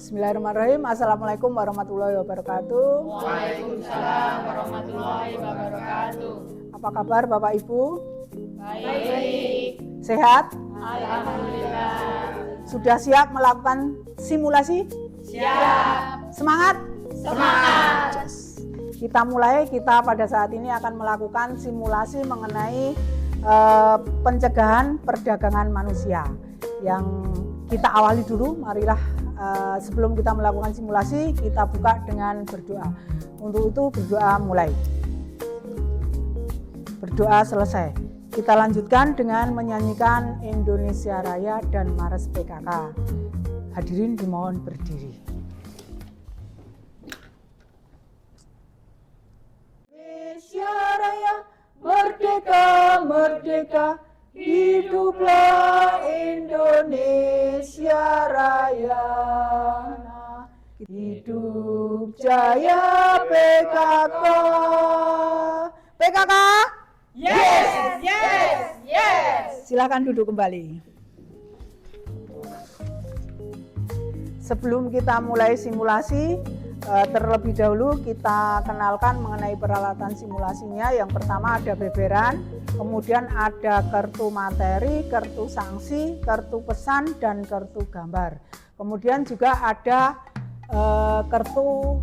Bismillahirrahmanirrahim. Assalamualaikum warahmatullahi wabarakatuh. Waalaikumsalam warahmatullahi wabarakatuh. Apa kabar Bapak Ibu? Baik. Sehat? Alhamdulillah. Sudah siap melakukan simulasi? Siap. Semangat? Semangat. Kita pada saat ini akan melakukan simulasi mengenai pencegahan perdagangan manusia. Yang kita awali dulu, marilah sebelum kita melakukan simulasi, kita buka dengan berdoa. Untuk itu berdoa mulai. Berdoa selesai. Kita lanjutkan dengan menyanyikan Indonesia Raya dan Mars PKK. Hadirin dimohon berdiri. Indonesia Raya, merdeka, merdeka, hiduplah Indonesia Raya. Hidup jaya PKK. PKK? Yes, yes, yes. Silakan duduk kembali. Sebelum kita mulai simulasi, terlebih dahulu kita kenalkan mengenai peralatan simulasinya. Yang pertama ada beberan, kemudian ada kartu materi, kartu sanksi, kartu pesan, dan kartu gambar. Kemudian juga ada kartu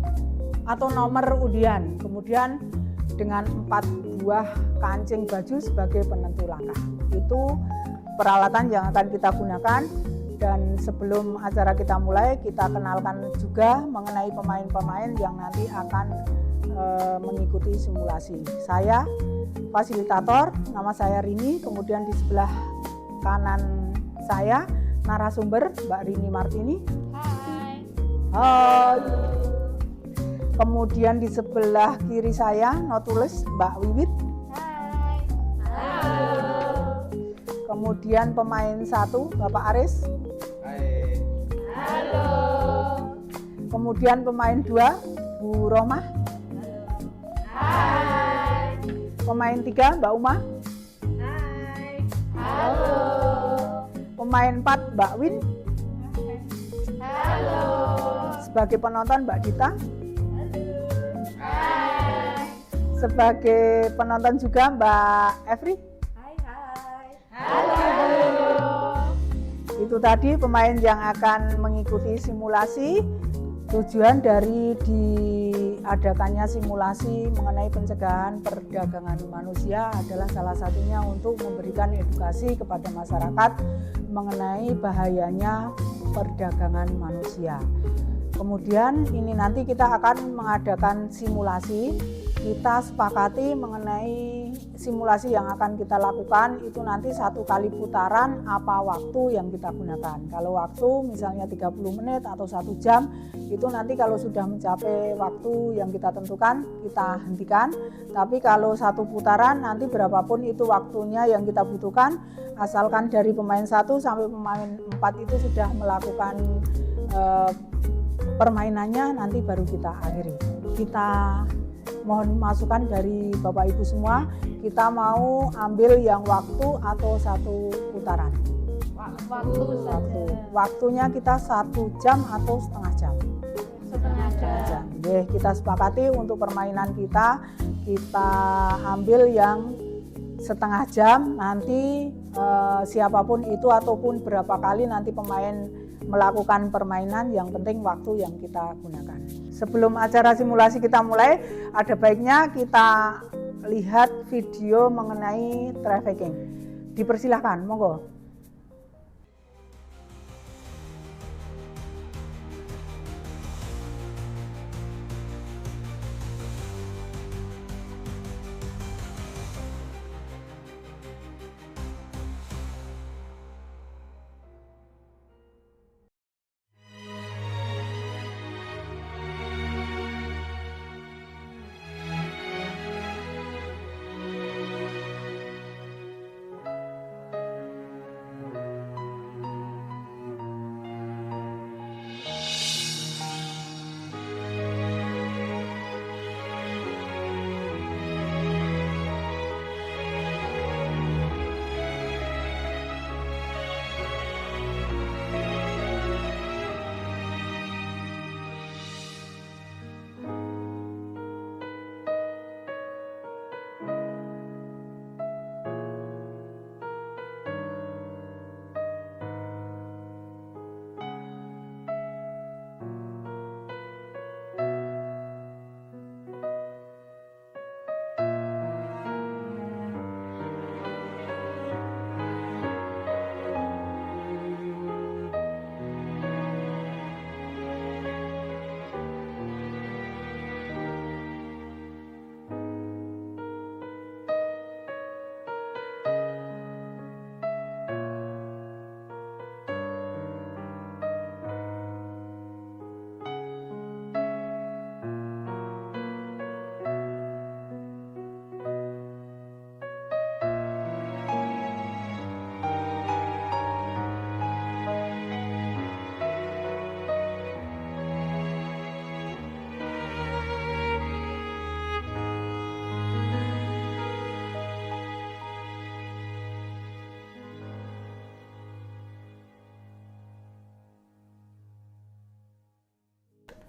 atau nomor undian. Kemudian dengan 4 buah kancing baju sebagai penentu langkah. Itu peralatan yang akan kita gunakan. Dan sebelum acara kita mulai, kita kenalkan juga mengenai pemain-pemain yang nanti akan mengikuti simulasi. Saya fasilitator, nama saya Rini, kemudian di sebelah kanan saya narasumber Mbak Rini Martini. Hai. Hai. Kemudian di sebelah kiri saya notulis Mbak Wiwit. Hai. Halo. Kemudian pemain 1 Bapak Aris. Hai. Halo. Kemudian pemain 2 Bu Romah. Hai. Pemain 3 Mbak Uma. Hai. Halo. Pemain 4 Mbak Win. Halo. Sebagai penonton Mbak Dita. Hai. Sebagai penonton juga Mbak Evri. Hai, hai. Halo. Itu tadi pemain yang akan mengikuti simulasi. Tujuan dari diadakannya simulasi mengenai pencegahan perdagangan manusia adalah salah satunya untuk memberikan edukasi kepada masyarakat mengenai bahayanya perdagangan manusia. Kemudian ini nanti kita akan mengadakan simulasi. Kita sepakati mengenai simulasi yang akan kita lakukan itu nanti 1 kali putaran apa waktu yang kita gunakan. Kalau waktu misalnya 30 menit atau 1 jam, itu nanti kalau sudah mencapai waktu yang kita tentukan kita hentikan. Tapi kalau 1 putaran nanti berapapun itu waktunya yang kita butuhkan, asalkan dari pemain 1 sampai pemain 4 itu sudah melakukan permainannya, nanti baru kita akhiri. Kita mohon masukan dari Bapak Ibu semua, kita mau ambil yang waktu atau 1 putaran. Waktu saja. Waktunya kita 1 jam atau setengah jam. Setengah jam. Oke, kita sepakati untuk permainan kita ambil yang setengah jam. Nanti siapapun itu ataupun berapa kali nanti pemain melakukan permainan, yang penting waktu yang kita gunakan. Sebelum acara simulasi kita mulai, ada baiknya kita lihat video mengenai trafficking. Dipersilahkan, monggo.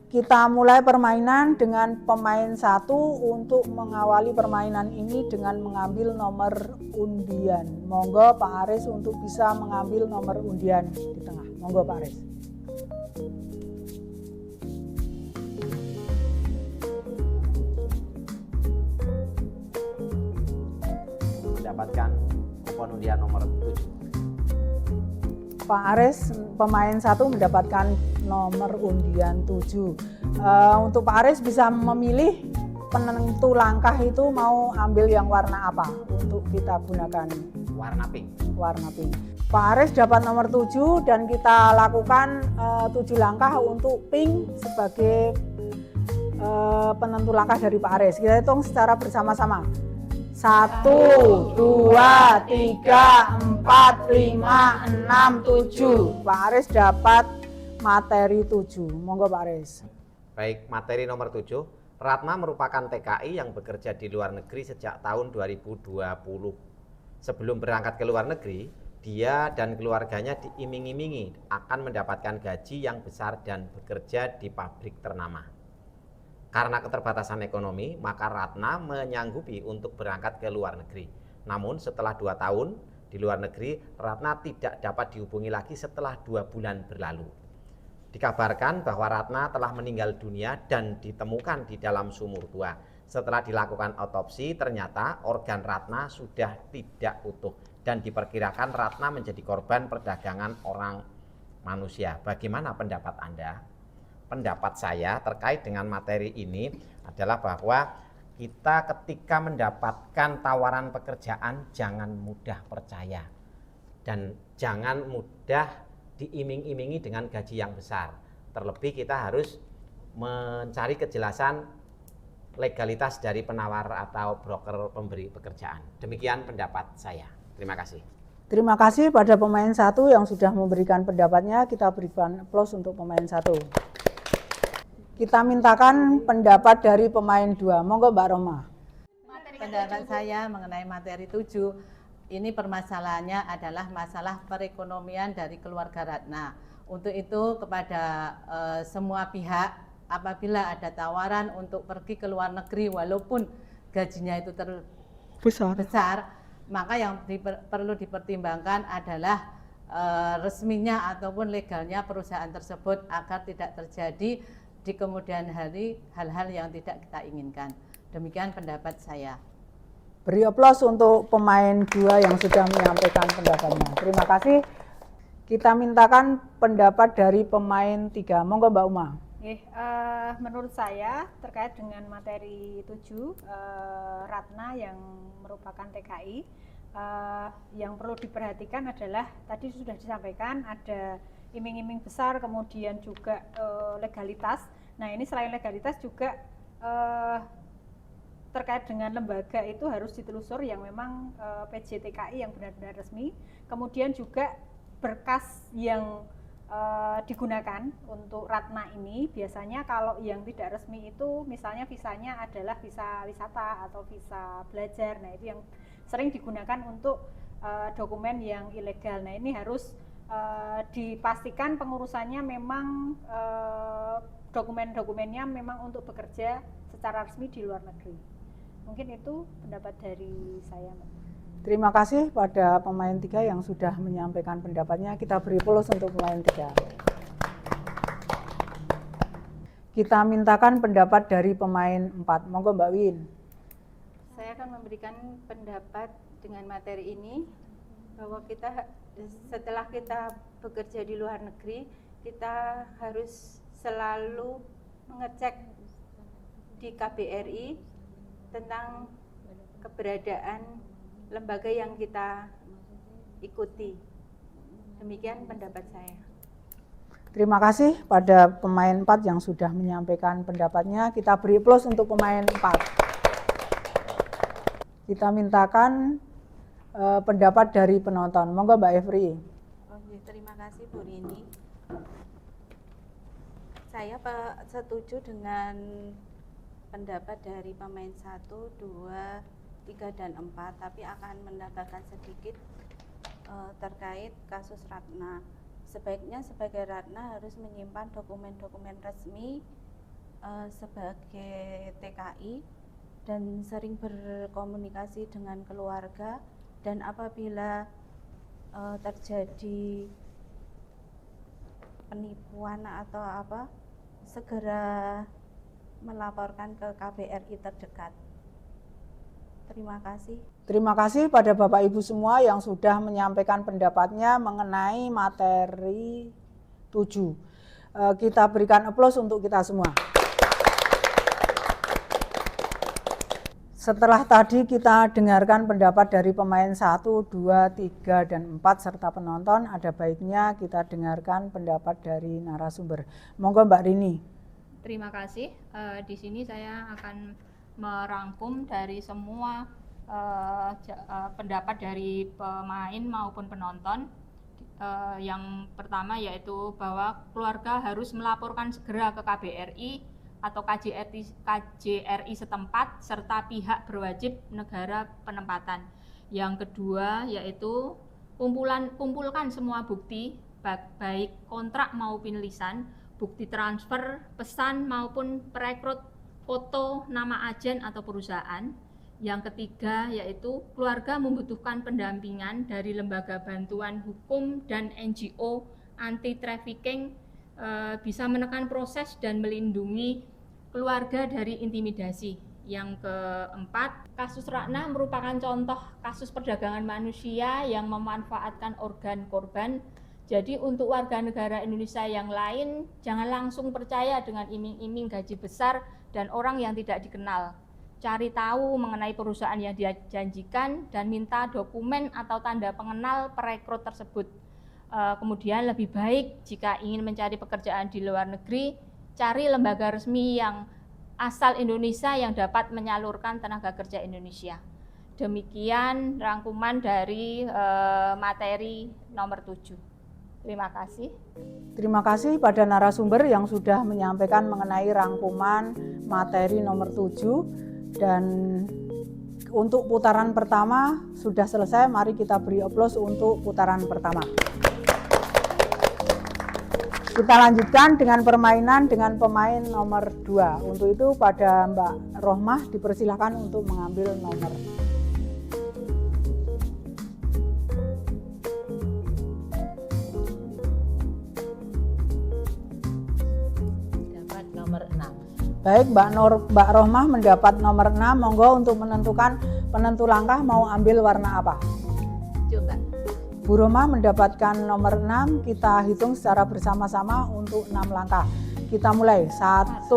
Kita mulai permainan dengan pemain 1 untuk mengawali permainan ini dengan mengambil nomor undian. Monggo Pak Aris untuk bisa mengambil nomor undian di tengah. Monggo Pak Aris. Mendapatkan kupon undian nomor 7. Pak Aris, pemain 1 mendapatkan nomor undian 7. Untuk Pak Aris bisa memilih penentu langkah itu mau ambil yang warna apa untuk kita gunakan. Warna pink. Warna pink. Pak Aris dapat nomor 7 dan kita lakukan 7 langkah untuk pink sebagai penentu langkah dari Pak Aris. Kita hitung secara bersama-sama. 1, 2, 3, 4, 5, 6, 7. Pak Aris dapat materi 7. Monggo Pak Aris. Baik, materi nomor 7. Ratna merupakan TKI yang bekerja di luar negeri sejak tahun 2020. Sebelum berangkat ke luar negeri, dia dan keluarganya diiming-imingi akan mendapatkan gaji yang besar dan bekerja di pabrik ternama. Karena keterbatasan ekonomi, maka Ratna menyanggupi untuk berangkat ke luar negeri. Namun setelah 2 tahun di luar negeri, Ratna tidak dapat dihubungi lagi setelah 2 bulan berlalu. Dikabarkan bahwa Ratna telah meninggal dunia dan ditemukan di dalam sumur tua. Setelah dilakukan otopsi, ternyata organ Ratna sudah tidak utuh dan diperkirakan Ratna menjadi korban perdagangan orang manusia. Bagaimana pendapat Anda? Pendapat saya terkait dengan materi ini adalah bahwa kita ketika mendapatkan tawaran pekerjaan jangan mudah percaya dan jangan mudah diiming-imingi dengan gaji yang besar. Terlebih kita harus mencari kejelasan legalitas dari penawar atau broker pemberi pekerjaan. Demikian pendapat saya. Terima kasih. Terima kasih pada pemain 1 yang sudah memberikan pendapatnya. Kita berikan aplaus untuk pemain 1. Kita mintakan pendapat dari pemain 2. Monggo Mbak Roma. Pendapat saya mengenai materi 7, ini permasalahannya adalah masalah perekonomian dari keluarga Ratna. Untuk itu kepada semua pihak, apabila ada tawaran untuk pergi ke luar negeri walaupun gajinya itu besar, maka yang perlu dipertimbangkan adalah resminya ataupun legalnya perusahaan tersebut agar tidak terjadi di kemudian hari hal-hal yang tidak kita inginkan. Demikian pendapat saya. Beri aplaus untuk pemain 2 yang sudah menyampaikan pendapatnya. Terima kasih. Kita mintakan pendapat dari pemain 3. Monggo Mbak Uma. Menurut saya terkait dengan materi 7, Ratna yang merupakan TKI, yang perlu diperhatikan adalah tadi sudah disampaikan ada iming-iming besar, kemudian juga legalitas. Nah ini selain legalitas juga terkait dengan lembaga itu harus ditelusur yang memang PJTKI yang benar-benar resmi. Kemudian juga berkas yang digunakan untuk Ratna ini biasanya kalau yang tidak resmi itu misalnya visanya adalah visa wisata atau visa belajar. Nah itu yang sering digunakan untuk dokumen yang ilegal. Nah ini harus dipastikan pengurusannya memang dokumen-dokumennya memang untuk bekerja secara resmi di luar negeri. Mungkin itu pendapat dari saya, Mbak. Terima kasih pada pemain 3 yang sudah menyampaikan pendapatnya. Kita beri aplaus untuk pemain 3. Kita mintakan pendapat dari pemain 4. Monggo Mbak Win. Saya akan memberikan pendapat dengan materi ini bahwa kita setelah kita bekerja di luar negeri, kita harus selalu mengecek di KBRI tentang keberadaan lembaga yang kita ikuti. Demikian pendapat saya. Terima kasih pada pemain 4 yang sudah menyampaikan pendapatnya. Kita beri aplaus untuk pemain 4. Kita mintakan pendapat dari penonton. Monggo Mbak Evri. Terima kasih Bu Rini. Saya setuju dengan pendapat dari pemain 1, 2, 3, dan 4, tapi akan menambahkan sedikit terkait kasus Ratna. Sebaiknya sebagai Ratna harus menyimpan dokumen-dokumen resmi sebagai TKI dan sering berkomunikasi dengan keluarga, dan apabila terjadi penipuan atau apa, segera melaporkan ke KBRI terdekat. Terima kasih. Terima kasih pada Bapak Ibu semua yang sudah menyampaikan pendapatnya mengenai materi 7. Kita berikan aplaus untuk kita semua. Setelah tadi kita dengarkan pendapat dari pemain 1, 2, 3, dan 4 serta penonton, ada baiknya kita dengarkan pendapat dari narasumber. Monggo Mbak Rini. Terima kasih. Di sini saya akan merangkum dari semua pendapat dari pemain maupun penonton. Yang pertama yaitu bahwa keluarga harus melaporkan segera ke KBRI atau KJRI setempat serta pihak berwajib negara penempatan. Yang kedua yaitu kumpulkan semua bukti baik kontrak maupun lisan, bukti transfer, pesan maupun perekrut, foto, nama agen atau perusahaan. Yang ketiga yaitu keluarga membutuhkan pendampingan dari lembaga bantuan hukum dan NGO anti trafficking, bisa menekan proses dan melindungi keluarga dari intimidasi. Yang keempat, kasus Ratna merupakan contoh kasus perdagangan manusia yang memanfaatkan organ korban. Jadi untuk warga negara Indonesia yang lain, jangan langsung percaya dengan iming-iming gaji besar dan orang yang tidak dikenal. Cari tahu mengenai perusahaan yang dijanjikan dan minta dokumen atau tanda pengenal perekrut tersebut. Kemudian lebih baik jika ingin mencari pekerjaan di luar negeri, cari lembaga resmi yang asal Indonesia yang dapat menyalurkan tenaga kerja Indonesia. Demikian rangkuman dari materi nomor 7. Terima kasih. Terima kasih pada narasumber yang sudah menyampaikan mengenai rangkuman materi nomor 7. Dan untuk putaran pertama sudah selesai, mari kita beri aplaus untuk putaran pertama. Kita lanjutkan dengan permainan dengan pemain nomor 2. Untuk itu pada Mbak Rohmah dipersilahkan untuk mengambil nomor. Dapat nomor 6. Baik, Mbak Rohmah mendapat nomor 6. Monggo untuk menentukan penentu langkah mau ambil warna apa. Coba. Bu Rohmah mendapatkan nomor 6. Kita hitung secara bersama-sama untuk 6 langkah. Kita mulai. 1,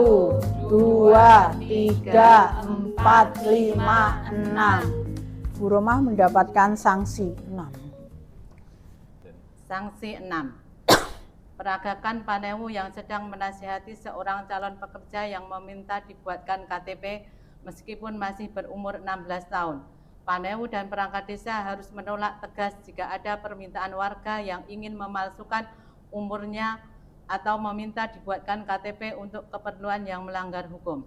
2, 3, 4, 5, 6. Bu Rohmah mendapatkan sanksi 6. Sanksi 6. Peragakan Panewu yang sedang menasihati seorang calon pekerja yang meminta dibuatkan KTP meskipun masih berumur 16 tahun. Panewu dan perangkat desa harus menolak tegas jika ada permintaan warga yang ingin memalsukan umurnya atau meminta dibuatkan KTP untuk keperluan yang melanggar hukum.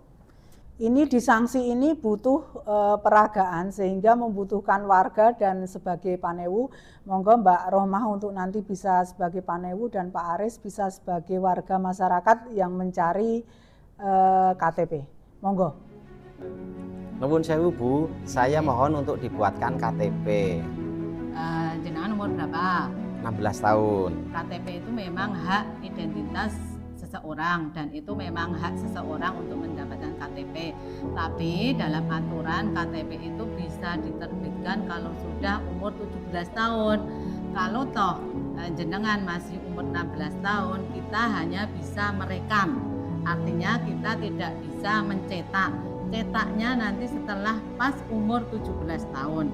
Ini di sanksi ini butuh peragaan sehingga membutuhkan warga dan sebagai Panewu. Monggo Mbak Rohmah untuk nanti bisa sebagai Panewu dan Pak Aris bisa sebagai warga masyarakat yang mencari KTP. Monggo. Nuwun sewu Bu, saya mohon untuk dibuatkan KTP. Jenengan umur berapa? 16 tahun. KTP itu memang hak identitas seseorang dan itu memang hak seseorang untuk mendapatkan KTP. Tapi dalam aturan KTP itu bisa diterbitkan kalau sudah umur 17 tahun. Kalau toh jenengan masih umur 16 tahun, kita hanya bisa merekam. Artinya kita tidak bisa mencetak. Cetaknya nanti setelah pas umur 17 tahun.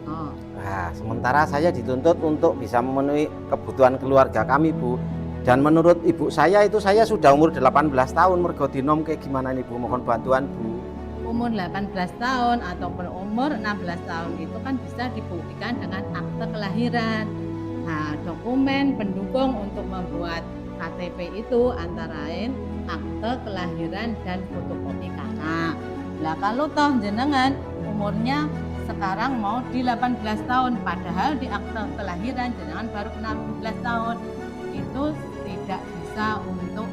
Oh. Nah, sementara saya dituntut untuk bisa memenuhi kebutuhan keluarga kami Bu. Dan menurut ibu saya itu saya sudah umur 18 tahun, mergo dinom kayak gimana nih Bu, mohon bantuan Bu. Umur 18 tahun ataupun umur 16 tahun itu kan bisa dibuktikan dengan akte kelahiran. Nah, dokumen pendukung untuk membuat KTP itu antara lain akte kelahiran dan fotokopi KK. Nah, kalau toh jenengan umurnya sekarang mau di 18 tahun, padahal di akte kelahiran jenengan baru 16 tahun, itu tidak bisa untuk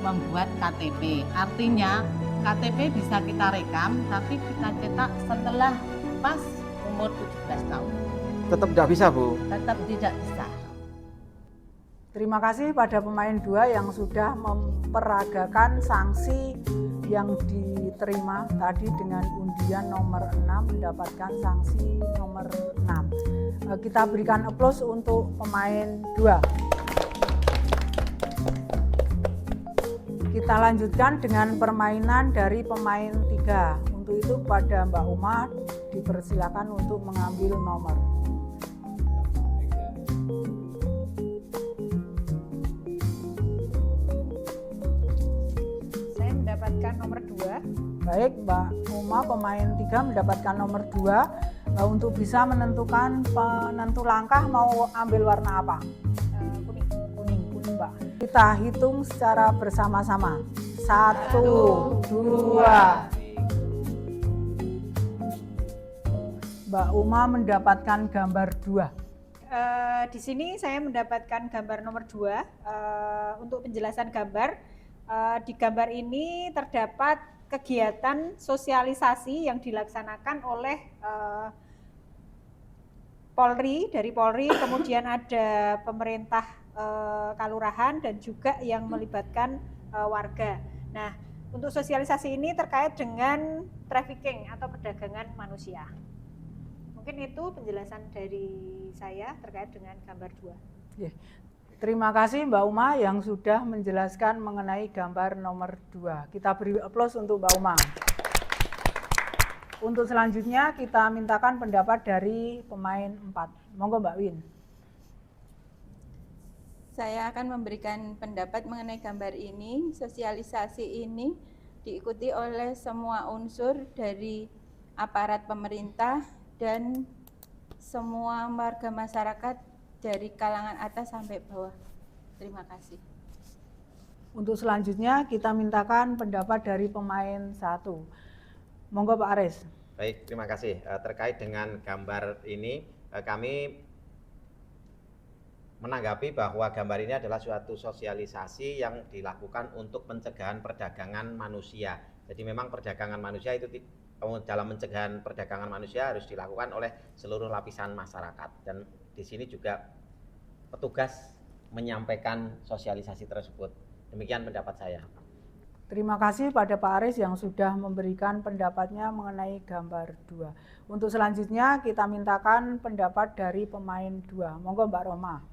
membuat KTP. Artinya KTP bisa kita rekam, tapi kita cetak setelah pas umur 17 tahun. Tetap tidak bisa, Bu. Tetap tidak bisa. Terima kasih pada pemain 2 yang sudah memperagakan sanksi yang diterima tadi dengan undian nomor 6 mendapatkan sanksi nomor 6. Kita berikan aplaus untuk pemain 2. Kita lanjutkan dengan permainan dari pemain 3. Untuk itu pada Mbak Uma dipersilakan untuk mengambil nomor. Saya mendapatkan nomor 2. Baik, Mbak Uma pemain 3 mendapatkan nomor 2. Untuk bisa menentukan penentu langkah mau ambil warna apa? Kuning. Kuning, Mbak. Kita hitung secara bersama-sama. 1, 2. Mbak Uma mendapatkan gambar 2. Di sini saya mendapatkan gambar nomor 2. Untuk penjelasan gambar, di gambar ini terdapat kegiatan sosialisasi yang dilaksanakan oleh Polri, dari Polri, kemudian ada pemerintah kalurahan dan juga yang melibatkan warga. Nah, untuk sosialisasi ini terkait dengan trafficking atau perdagangan manusia. Mungkin itu penjelasan dari saya terkait dengan gambar 2. Terima kasih Mbak Uma yang sudah menjelaskan mengenai gambar nomor 2. Kita beri aplaus untuk Mbak Uma. Untuk selanjutnya kita mintakan pendapat dari pemain 4. Monggo Mbak Win. Saya akan memberikan pendapat mengenai gambar ini. Sosialisasi ini diikuti oleh semua unsur dari aparat pemerintah dan semua warga masyarakat dari kalangan atas sampai bawah. Terima kasih. Untuk selanjutnya kita mintakan pendapat dari pemain 1. Monggo Pak Aris. Baik, terima kasih. Terkait dengan gambar ini, kami menanggapi bahwa gambar ini adalah suatu sosialisasi yang dilakukan untuk pencegahan perdagangan manusia. Jadi memang perdagangan manusia itu dalam pencegahan perdagangan manusia harus dilakukan oleh seluruh lapisan masyarakat. Dan di sini juga petugas menyampaikan sosialisasi tersebut. Demikian pendapat saya. Terima kasih pada Pak Aris yang sudah memberikan pendapatnya mengenai gambar 2. Untuk selanjutnya kita mintakan pendapat dari pemain 2. Monggo Mbak Roma.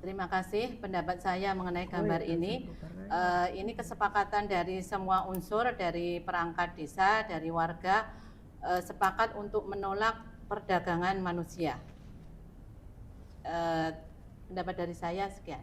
Terima kasih pendapat saya mengenai gambar ini. Ini kesepakatan dari semua unsur, dari perangkat desa, dari warga, sepakat untuk menolak perdagangan manusia. Pendapat dari saya sekian.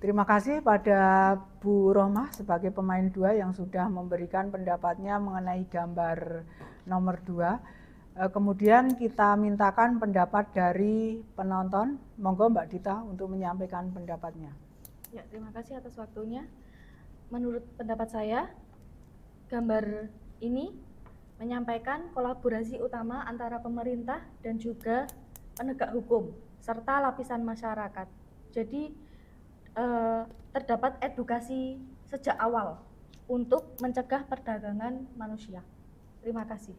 Terima kasih pada Bu Rohmah sebagai pemain 2 yang sudah memberikan pendapatnya mengenai gambar nomor 2. Kemudian kita mintakan pendapat dari penonton. Monggo Mbak Dita untuk menyampaikan pendapatnya. Ya, terima kasih atas waktunya. Menurut pendapat saya, gambar ini menyampaikan kolaborasi utama antara pemerintah dan juga penegak hukum serta lapisan masyarakat. Jadi terdapat edukasi sejak awal untuk mencegah perdagangan manusia. Terima kasih.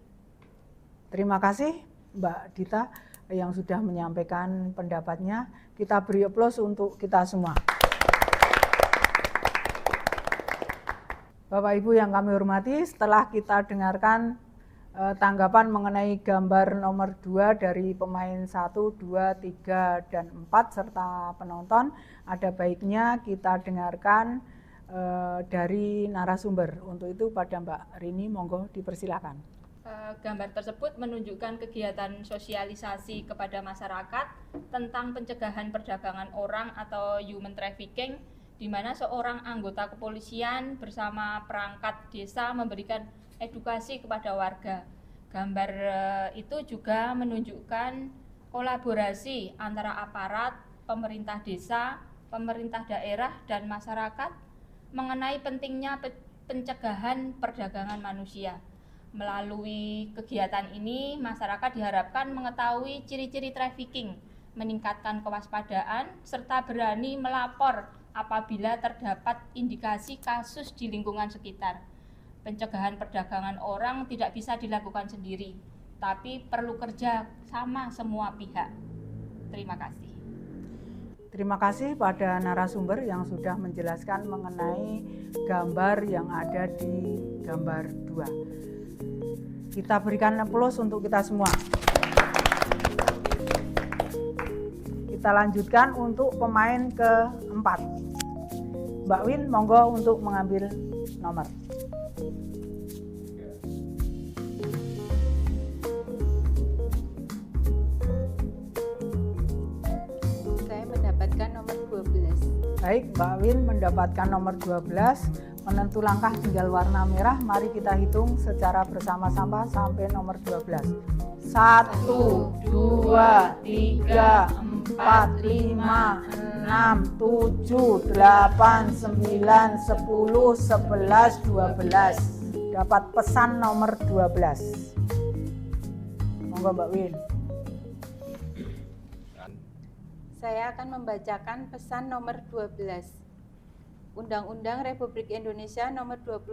Terima kasih Mbak Dita yang sudah menyampaikan pendapatnya. Kita beri aplaus untuk kita semua. Bapak Ibu yang kami hormati, setelah kita dengarkan tanggapan mengenai gambar nomor 2 dari pemain 1, 2, 3, dan 4 serta penonton, ada baiknya kita dengarkan dari narasumber. Untuk itu pada Mbak Rini, monggo dipersilakan. Gambar tersebut menunjukkan kegiatan sosialisasi kepada masyarakat tentang pencegahan perdagangan orang atau human trafficking, di mana seorang anggota kepolisian bersama perangkat desa memberikan edukasi kepada warga. Gambar itu juga menunjukkan kolaborasi antara aparat, pemerintah desa, pemerintah daerah, dan masyarakat mengenai pentingnya pencegahan perdagangan manusia. Melalui kegiatan ini, masyarakat diharapkan mengetahui ciri-ciri trafficking, meningkatkan kewaspadaan, serta berani melapor apabila terdapat indikasi kasus di lingkungan sekitar. Pencegahan perdagangan orang tidak bisa dilakukan sendiri, tapi perlu kerja sama semua pihak. Terima kasih. Terima kasih pada narasumber yang sudah menjelaskan mengenai gambar yang ada di gambar 2. Kita berikan aplaus untuk kita semua. Kita lanjutkan untuk pemain keempat. Mbak Win, monggo untuk mengambil nomor. Saya mendapatkan nomor 12. Baik, Mbak Win mendapatkan nomor 12. Menentu langkah tinggal warna merah. Mari kita hitung secara bersama-sama sampai nomor 12. 1, 2, 3, 4, 5, 6, 7, 8, 9, 10, 11, 12. Dapat pesan nomor 12. Monggo Mbak Win. Saya akan membacakan pesan nomor 12. Undang-Undang Republik Indonesia Nomor 21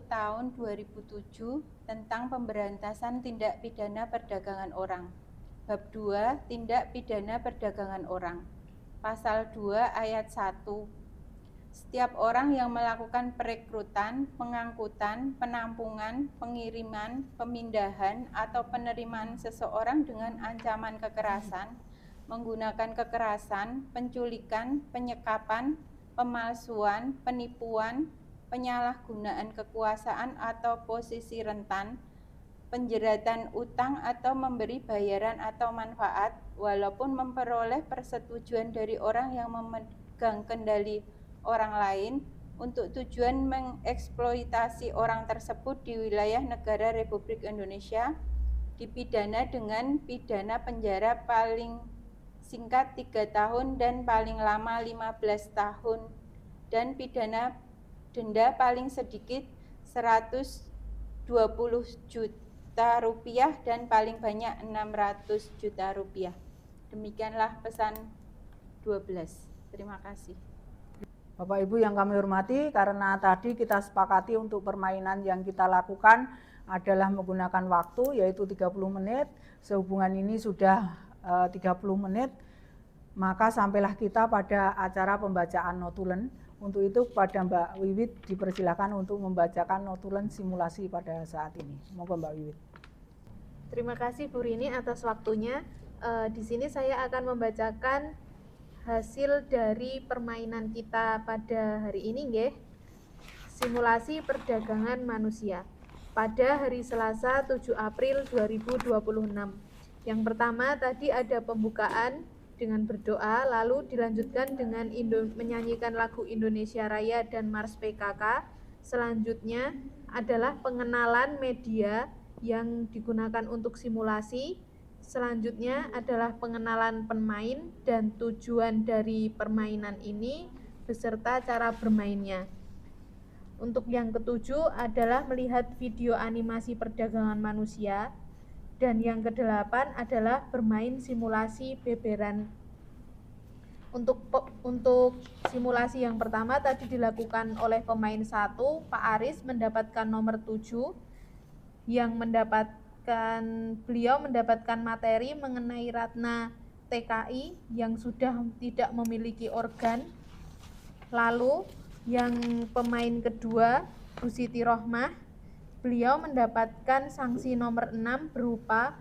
Tahun 2007 tentang Pemberantasan Tindak Pidana Perdagangan Orang. Bab 2 Tindak Pidana Perdagangan Orang. Pasal 2 ayat 1. Setiap orang yang melakukan perekrutan, pengangkutan, penampungan, pengiriman, pemindahan, atau penerimaan seseorang dengan ancaman kekerasan, menggunakan kekerasan, penculikan, penyekapan, pemalsuan, penipuan, penyalahgunaan kekuasaan atau posisi rentan, penjeratan utang atau memberi bayaran atau manfaat, walaupun memperoleh persetujuan dari orang yang memegang kendali orang lain untuk tujuan mengeksploitasi orang tersebut di wilayah negara Republik Indonesia, dipidana dengan pidana penjara paling singkat 3 tahun dan paling lama 15 tahun dan pidana denda paling sedikit 120 juta rupiah dan paling banyak 600 juta rupiah. Demikianlah pesan 12. Terima kasih. Bapak Ibu yang kami hormati, karena tadi kita sepakati untuk permainan yang kita lakukan adalah menggunakan waktu yaitu 30 menit. Sehubungan ini sudah 30 menit, maka sampailah kita pada acara pembacaan notulen. Untuk itu kepada Mbak Wiwit dipersilakan untuk membacakan notulen simulasi pada saat ini. Monggo Mbak Wiwit. Terima kasih Bu Rini atas waktunya. Di sini saya akan membacakan hasil dari permainan kita pada hari ini, nggih. Simulasi perdagangan manusia pada hari Selasa 7 April 2026. Yang pertama tadi ada pembukaan dengan berdoa, lalu dilanjutkan dengan menyanyikan lagu Indonesia Raya dan Mars PKK. Selanjutnya adalah pengenalan media yang digunakan untuk simulasi. Selanjutnya adalah pengenalan pemain dan tujuan dari permainan ini beserta cara bermainnya. Untuk yang ketujuh adalah melihat video animasi perdagangan manusia. Dan yang kedelapan adalah bermain simulasi beberan. Untuk simulasi yang pertama tadi dilakukan oleh pemain 1, Pak Aris mendapatkan nomor 7, yang beliau mendapatkan materi mengenai Ratna TKI yang sudah tidak memiliki organ. Lalu yang pemain kedua, Bu Siti Rohmah, beliau mendapatkan sanksi nomor 6 berupa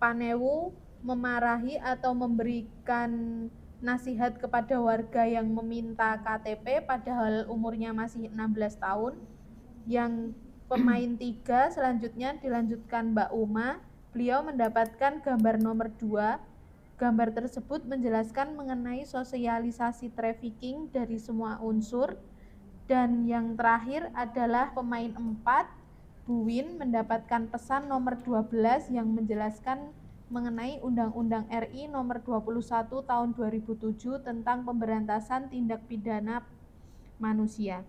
panewu, memarahi atau memberikan nasihat kepada warga yang meminta KTP padahal umurnya masih 16 tahun. Yang pemain 3 selanjutnya dilanjutkan Mbak Uma, beliau mendapatkan gambar nomor 2. Gambar tersebut menjelaskan mengenai sosialisasi trafficking dari semua unsur. Dan yang terakhir adalah pemain 4, Bu Win mendapatkan pesan nomor 12 yang menjelaskan mengenai Undang-Undang RI nomor 21 tahun 2007 tentang pemberantasan tindak pidana manusia.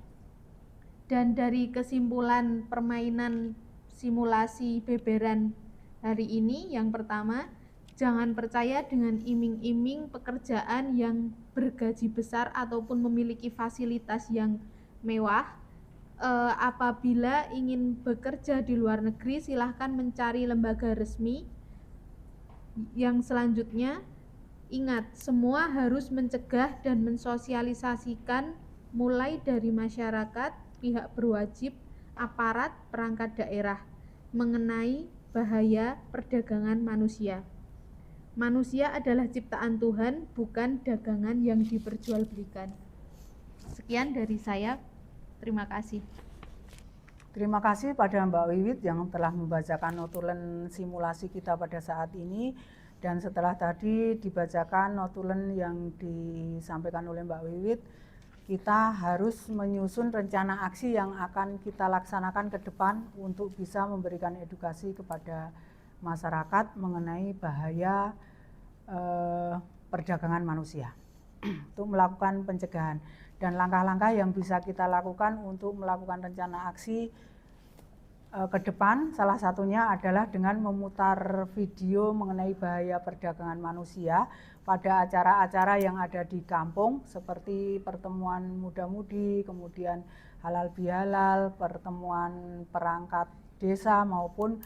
Dan dari kesimpulan permainan simulasi beberan hari ini, yang pertama, Jangan percaya dengan iming-iming pekerjaan yang bergaji besar ataupun memiliki fasilitas yang mewah. Apabila ingin bekerja di luar negeri, silahkan mencari lembaga resmi. Yang selanjutnya, ingat, semua harus mencegah dan mensosialisasikan mulai dari masyarakat, pihak berwajib, aparat, perangkat daerah mengenai bahaya perdagangan manusia. Manusia adalah ciptaan Tuhan, bukan dagangan yang diperjualbelikan. Sekian dari saya. Terima kasih. Terima kasih pada Mbak Wiwit yang telah membacakan notulen simulasi kita pada saat ini. Dan setelah tadi dibacakan notulen yang disampaikan oleh Mbak Wiwit, kita harus menyusun rencana aksi yang akan kita laksanakan ke depan untuk bisa memberikan edukasi kepada masyarakat mengenai bahaya perdagangan manusia untuk melakukan pencegahan. Dan langkah-langkah yang bisa kita lakukan untuk melakukan rencana aksi ke depan, salah satunya adalah dengan memutar video mengenai bahaya perdagangan manusia pada acara-acara yang ada di kampung seperti pertemuan muda-mudi, kemudian halal bihalal, pertemuan perangkat desa maupun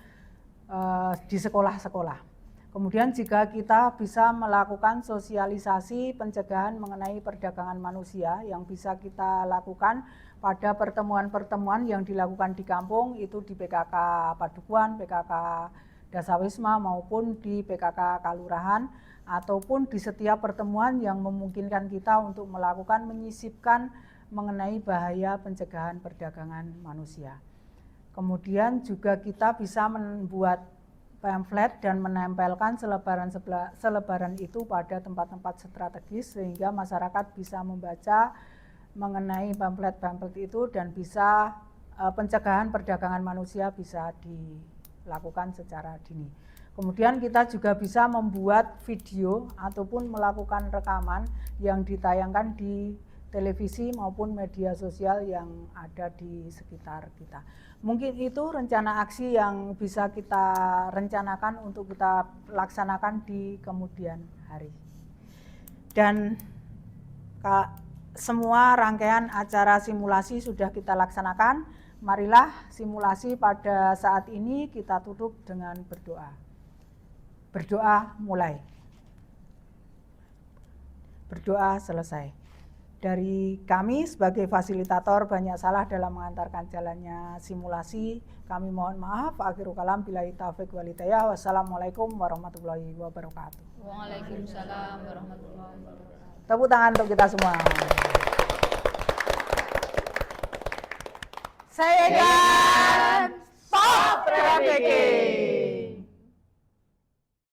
di sekolah-sekolah. Kemudian jika kita bisa melakukan sosialisasi pencegahan mengenai perdagangan manusia yang bisa kita lakukan pada pertemuan-pertemuan yang dilakukan di kampung, itu di PKK Padukuhan, PKK Dasawisma maupun di PKK Kalurahan, ataupun di setiap pertemuan yang memungkinkan kita untuk melakukan menyisipkan mengenai bahaya pencegahan perdagangan manusia. Kemudian juga kita bisa membuat pamflet dan menempelkan selebaran itu pada tempat-tempat strategis sehingga masyarakat bisa membaca mengenai pamflet-pamflet itu dan bisa pencegahan perdagangan manusia bisa dilakukan secara dini. Kemudian kita juga bisa membuat video ataupun melakukan rekaman yang ditayangkan di televisi maupun media sosial yang ada di sekitar kita. Mungkin itu rencana aksi yang bisa kita rencanakan untuk kita laksanakan di kemudian hari. Dan semua rangkaian acara simulasi sudah kita laksanakan. Marilah simulasi pada saat ini kita tutup dengan berdoa. Berdoa mulai. Berdoa selesai. Dari kami sebagai fasilitator banyak salah dalam mengantarkan jalannya simulasi. Kami mohon maaf. Akhirul kalam billahi taufiq wal hidayah. Wassalamualaikum warahmatullahi wabarakatuh. Waalaikumsalam warahmatullahi wabarakatuh. Tepuk tangan untuk kita semua. Saya kan stop trafficking.